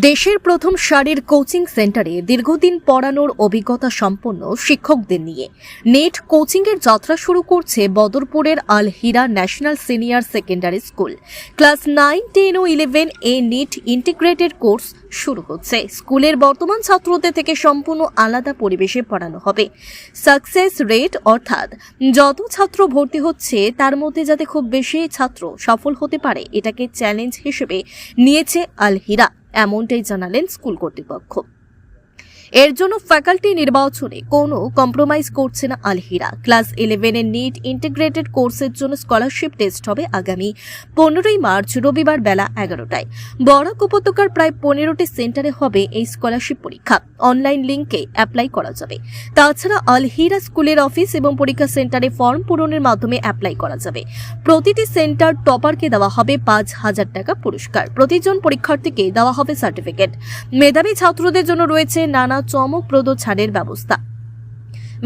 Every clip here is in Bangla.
দেশের প্রথম সারির কোচিং সেন্টারে দীর্ঘদিন পড়ানোর অভিজ্ঞতা সম্পন্ন শিক্ষকদের নিয়ে নেট কোচিংয়ের যাত্রা শুরু করছে বদরপুরের Al Hira national senior secondary school. Class 9, 10 ও 11 এ নেট ইন্টিগ্রেটেড কোর্স শুরু হচ্ছে। স্কুলের বর্তমান ছাত্রদের থেকে সম্পূর্ণ আলাদা পরিবেশে পড়ানো হবে। সাকসেস রেট অর্থাৎ যত ছাত্র ভর্তি হচ্ছে তার মধ্যে যাতে খুব বেশি ছাত্র সফল হতে পারে, এটাকে চ্যালেঞ্জ হিসেবে নিয়েছে আল হিরা, এমনটাই জানালেন স্কুল কর্তৃপক্ষ। এর জন্য ফ্যাকাল্টি নির্বাচনে কোনো কম্প্রোমাইজ করছে না আল হিরা। ক্লাস 11 এর নিট ইন্টিগ্রেটেড কোর্সের জন্য স্কলারশিপ টেস্ট হবে আগামী 15ই মার্চ রবিবার বেলা 11টায়। বরাক উপত্যকার প্রায় 15টি সেন্টারে হবে এই স্কলারশিপ পরীক্ষা। অনলাইন লিঙ্কে অ্যাপ্লাই করা যাবে। তাছাড়া আল হিরা স্কুলের অফিস এবং পরীক্ষা সেন্টারে ফর্ম পূরণের মাধ্যমে অ্যাপ্লাই করা যাবে। প্রতিটি সেন্টার টপারকে দেওয়া হবে 5,000 টাকা পুরস্কার। প্রতিজন পরীক্ষার্থীকে দেওয়া হবে সার্টিফিকেট। মেধাবী ছাত্রদের জন্য রয়েছে নানা চমকপ্রদ ছাড়ের ব্যবস্থা।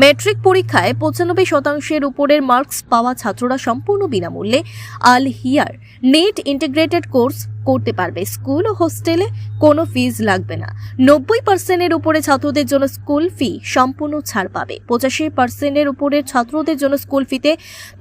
ম্যাট্রিক পরীক্ষায় 95% উপরের মার্কস পাওয়া ছাত্ররা সম্পূর্ণ বিনামূল্যে আল হিয়ার নেট ইন্টিগ্রেটেড কোর্স করতে পারবে। স্কুল ও হোস্টেলে কোনো ফিজ লাগবে না। 90% উপরে ছাত্রদের জন্য স্কুল ফি সম্পূর্ণ ছাড় পাবে। 85% উপরের ছাত্রদের জন্য স্কুল ফিতে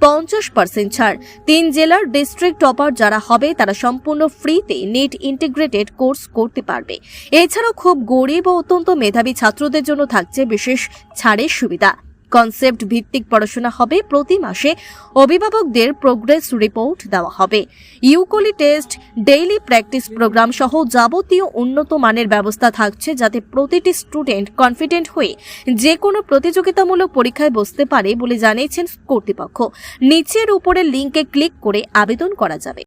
50% ছাড়। 3 জেলার ডিস্ট্রিক্ট টপার যারা হবে তারা সম্পূর্ণ ফ্রিতে নেট ইন্টিগ্রেটেড কোর্স করতে পারবে। এছাড়াও খুব গরিব ও অত্যন্ত মেধাবী ছাত্রদের জন্য থাকছে বিশেষ ছাড়ের সুবিধা। কনসেপ্ট ভিত্তিক পড়াশোনা হবে। প্রতি মাসে অভিভাবকদের প্রোগ্রেস রিপোর্ট দেওয়া হবে। ইউকলি টেস্ট, ডেইলি প্র্যাকটিস প্রোগ্রাম সহ যাবতীয় উন্নত মানের ব্যবস্থা থাকছে যাতে প্রতিটি স্টুডেন্ট কনফিডেন্ট হয়ে যে কোনো প্রতিযোগিতামূলক পরীক্ষায় বসতে পারে বলে জানিয়েছেন কর্তৃপক্ষ। নিচের উপরের লিঙ্কে ক্লিক করে আবেদন করা যাবে।